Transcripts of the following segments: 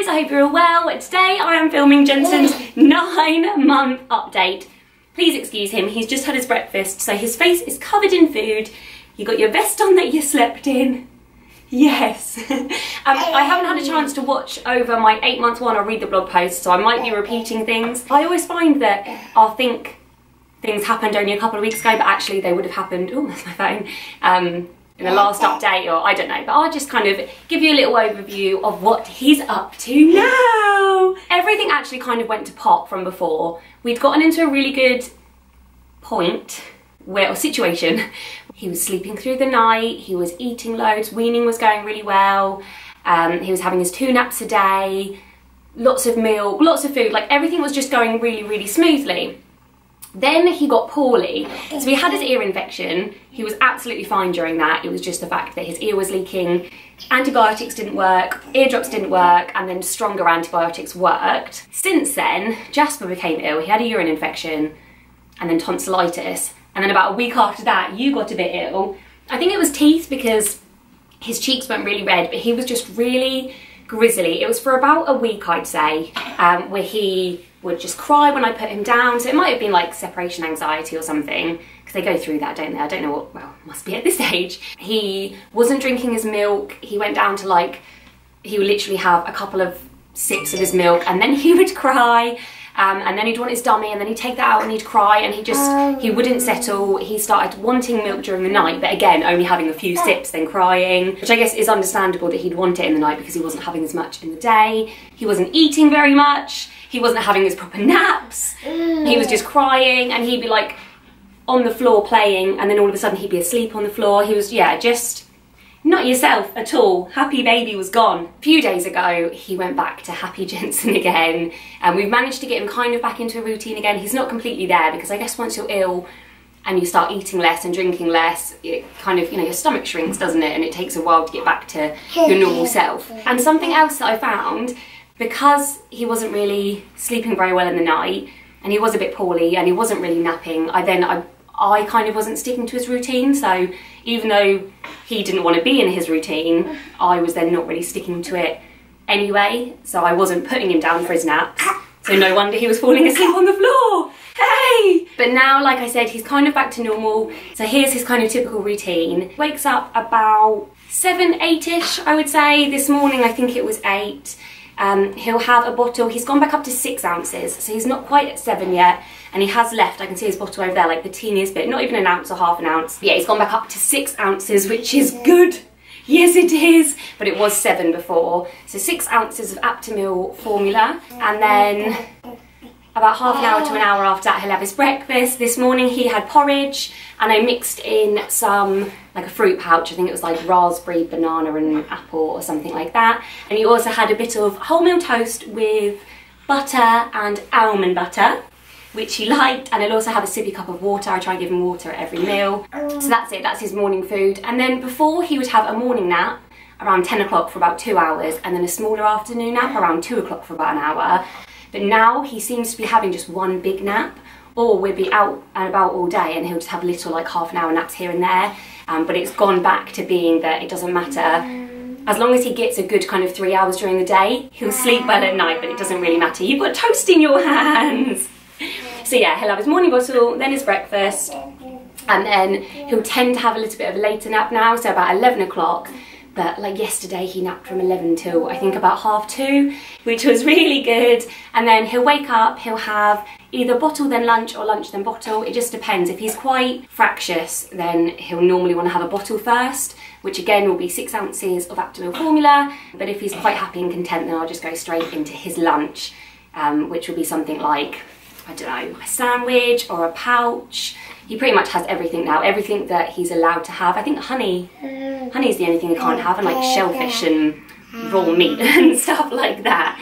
guys, I hope you're all well. Today I am filming Jensen's 9-month update. Please excuse him, he's just had his breakfast, so his face is covered in food. You got your vest on that you slept in. Yes. I haven't had a chance to watch over my 8-month one or read the blog post, so I might be repeating things. I always find that I'll think things happened only a couple of weeks ago, but actually they would have happened, oh that's my phone, in the last update, or I don't know, but I'll just kind of give you a little overview of what he's up to now. Everything actually kind of went to pot from before. We'd gotten into a really good point, or situation. He was sleeping through the night, he was eating loads, weaning was going really well, he was having his 2 naps a day, lots of milk, lots of food, like everything was just going really, really smoothly. Then he got poorly, so he had his ear infection. He was absolutely fine during that. It was just the fact that his ear was leaking, antibiotics didn't work, eardrops didn't work, and then stronger antibiotics worked. Since then, Jasper became ill. He had a urine infection and then tonsillitis. And then about a week after that, you got a bit ill. I think it was teeth because his cheeks went really red, but he was just really grizzly. It was for about a week, I'd say, where he would just cry when I put him down. So it might have been like separation anxiety or something, because they go through that, don't they? I don't know what, well, must be at this age. He wasn't drinking his milk. He went down to like, he would literally have a couple of sips of his milk and then he would cry. And then he'd want his dummy and then he'd take that out and he'd cry, and he wouldn't settle. He started wanting milk during the night, but again, only having a few sips, then crying, which I guess is understandable that he'd want it in the night because he wasn't having as much in the day. He wasn't eating very much. He wasn't having his proper naps. He was just crying, and he'd be like on the floor playing, and then all of a sudden he'd be asleep on the floor. He was, yeah, just not yourself at all. Happy baby was gone. A few days ago, he went back to happy Jensen again, and we've managed to get him kind of back into a routine again. He's not completely there because I guess once you're ill and you start eating less and drinking less, it kind of, you know, your stomach shrinks, doesn't it? And it takes a while to get back to your normal self. And something else that I found, because he wasn't really sleeping very well in the night, and he was a bit poorly, and he wasn't really napping, I kind of wasn't sticking to his routine. So even though he didn't want to be in his routine, I was then not really sticking to it anyway. So I wasn't putting him down for his naps. So no wonder he was falling asleep on the floor. Hey! But now, like I said, he's kind of back to normal. So here's his kind of typical routine. Wakes up about 7, 8-ish, I would say. This morning, I think it was 8. He'll have a bottle. He's gone back up to 6 ounces, so he's not quite at 7 yet, and he has left, I can see his bottle over there, like the teeniest bit, not even an ounce or half an ounce. But yeah, he's gone back up to 6 ounces, which is good. Yes, it is, but it was 7 before. So 6 ounces of Aptamil formula, and then about half an hour to an hour after that, he'll have his breakfast. This morning he had porridge, and I mixed in some, like a fruit pouch, I think it was like raspberry, banana and apple or something like that. And he also had a bit of wholemeal toast with butter and almond butter, which he liked, and he'll also have a sippy cup of water. I try and give him water at every meal. So that's it, that's his morning food. And then before, he would have a morning nap around 10 o'clock for about 2 hours, and then a smaller afternoon nap around 2 o'clock for about an hour. But now he seems to be having just one big nap, or we'll be out and about all day and he'll just have little like half an hour naps here and there. But it's gone back to being that it doesn't matter. As long as he gets a good kind of 3 hours during the day, he'll sleep well at night, but it doesn't really matter. You've got toast in your hands. So yeah, he'll have his morning bottle, then his breakfast, and then he'll tend to have a little bit of a later nap now, so about 11 o'clock. But like yesterday, he napped from 11 till I think about 2:30, which was really good. And then he'll wake up, he'll have either bottle then lunch or lunch then bottle. It just depends. If he's quite fractious, then he'll normally want to have a bottle first, which again will be 6 ounces of Aptamil formula. But if he's quite happy and content, then I'll just go straight into his lunch, which will be something like, I don't know, a sandwich or a pouch. He pretty much has everything now, everything that he's allowed to have. I think honey's the only thing he can't have, and like shellfish and raw meat and stuff like that.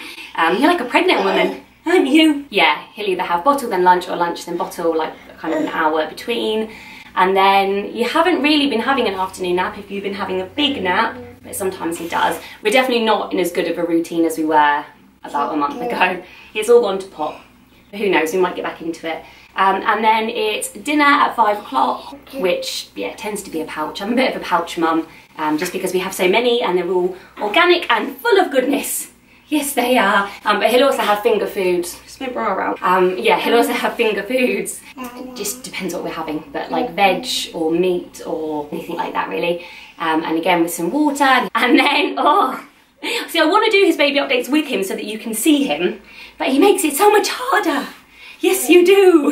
You're like a pregnant woman, aren't you? Yeah, he'll either have bottle then lunch or lunch then bottle, like kind of an hour between. And then you haven't really been having an afternoon nap if you've been having a big nap, but sometimes he does. We're definitely not in as good of a routine as we were about a month ago. It's all gone to pot. But who knows, we might get back into it. And then it's dinner at 5 o'clock, which, yeah, tends to be a pouch. I'm a bit of a pouch mum, just because we have so many and they're all organic and full of goodness. Yes, they are. But he'll also have finger foods. Just my bra around. Yeah, he'll also have finger foods. It just depends what we're having, but like veg or meat or anything like that really. And again with some water. And then, see, I want to do his baby updates with him so that you can see him, but he makes it so much harder. Yes, you do.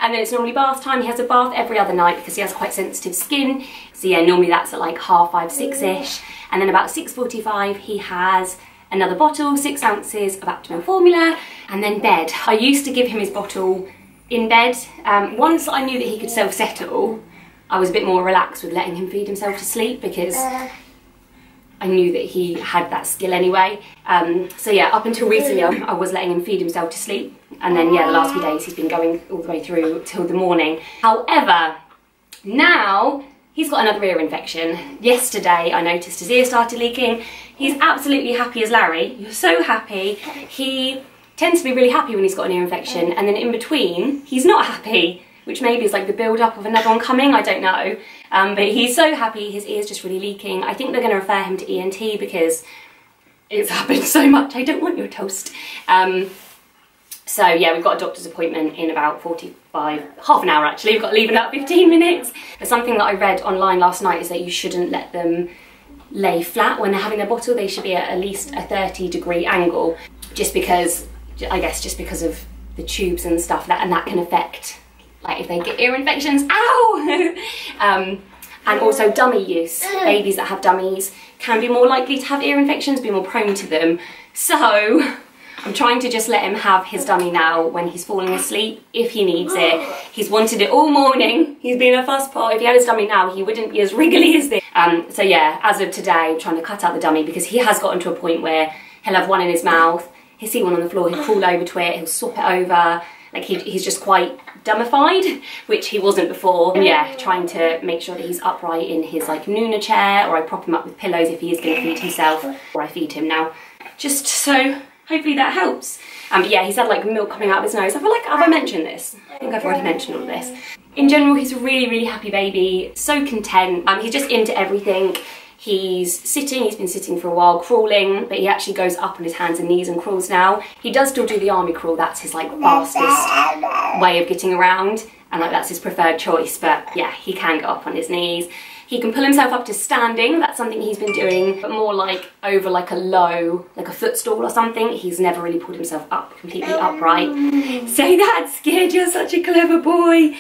And then it's normally bath time. He has a bath every other night because he has quite sensitive skin. So yeah, normally that's at like 5:30, 6-ish. And then about 6:45, he has another bottle, 6 ounces of Actimel formula, and then bed. I used to give him his bottle in bed. Once I knew that he could self-settle, I was a bit more relaxed with letting him feed himself to sleep because I knew that he had that skill anyway. So yeah, up until recently, I was letting him feed himself to sleep. And then yeah, the last few days he's been going all the way through till the morning. However, now he's got another ear infection. Yesterday, I noticed his ear started leaking. He's absolutely happy as Larry. You're so happy. He tends to be really happy when he's got an ear infection, and then in between, he's not happy, which maybe is like the build-up of another one coming, I don't know. But he's so happy, his ear's just really leaking. I think they're going to refer him to ENT because it's happened so much. I don't want your toast. So yeah, we've got a doctor's appointment in about half an hour actually. We've got to leave in about 15 minutes. But something that I read online last night is that you shouldn't let them lay flat when they're having their bottle. They should be at least a 30-degree angle, just because, I guess, just because of the tubes and stuff, and that can affect, like if they get ear infections, ow! And also dummy use. Babies that have dummies can be more likely to have ear infections, be more prone to them. So I'm trying to just let him have his dummy now when he's falling asleep, if he needs it. He's wanted it all morning. He's been a fuss pot. If he had his dummy now, he wouldn't be as wriggly as this. So yeah, as of today, I'm trying to cut out the dummy because he has gotten to a point where he'll have one in his mouth, he'll see one on the floor, he'll crawl over to it, he'll swap it over. Like he's just quite dummified, which he wasn't before. And yeah, trying to make sure that he's upright in his like Nuna chair, or I prop him up with pillows if he is going to feed himself, or I feed him now. Just so hopefully that helps. But yeah, he's had like milk coming out of his nose. I feel like, have I mentioned this? I think I've already mentioned all of this. In general, he's a really, really happy baby, so content. He's just into everything. He's been sitting for a while, crawling, but he actually goes up on his hands and knees and crawls now. He does still do the army crawl, that's his like fastest way of getting around, and like that's his preferred choice, but yeah, he can go up on his knees. He can pull himself up to standing, that's something he's been doing, but more like over like a low, like a footstool or something. He's never really pulled himself up completely upright. Say that, Skid, you're such a clever boy.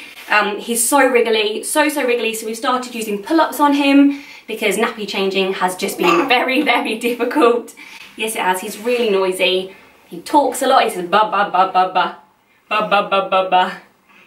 He's so wriggly, so wriggly, so we've started using pull-ups on him because nappy changing has just been very, very difficult. Yes, it has. He's really noisy. He talks a lot. He says ba ba ba ba ba ba ba ba ba ba.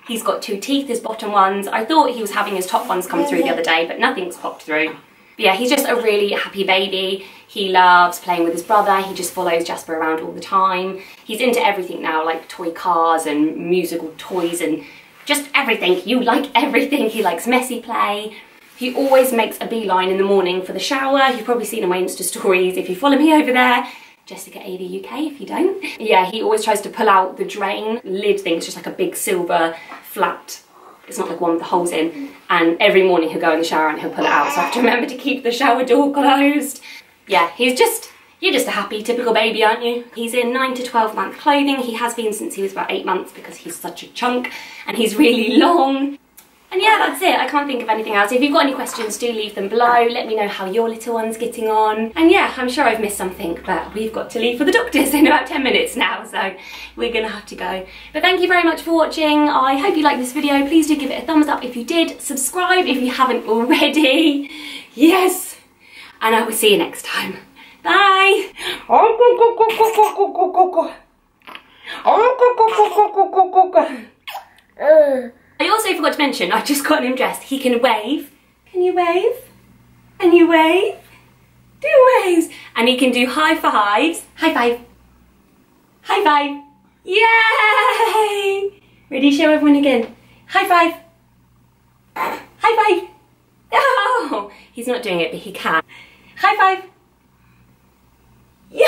He's got 2 teeth, his bottom ones. I thought he was having his top ones come through the other day, but nothing's popped through. But yeah, he's just a really happy baby. He loves playing with his brother. He just follows Jasper around all the time. He's into everything now, like toy cars and musical toys and just everything. You like everything. He likes messy play. He always makes a beeline in the morning for the shower. You've probably seen in my Insta stories if you follow me over there. Jessica Avey UK if you don't. Yeah, he always tries to pull out the drain lid thing. It's just like a big silver flat. It's not like one with the holes in. And every morning he'll go in the shower and he'll pull it out. So I have to remember to keep the shower door closed. Yeah, you're just a happy, typical baby, aren't you? He's in 9 to 12 month clothing. He has been since he was about 8 months because he's such a chunk and he's really long. And yeah, that's it. I can't think of anything else. If you've got any questions, do leave them below. Let me know how your little one's getting on. And yeah, I'm sure I've missed something, but we've got to leave for the doctors in about 10 minutes now, so we're gonna have to go. But thank you very much for watching. I hope you liked this video. Please do give it a thumbs up if you did. Subscribe if you haven't already. Yes! And I will see you next time. Bye! I also forgot to mention, I just got him dressed. He can wave. Can you wave? Can you wave? Do waves. And he can do high fives. High five. High five. Yay! Ready, show everyone again. High five. High five. Oh, he's not doing it, but he can. High five. Yo!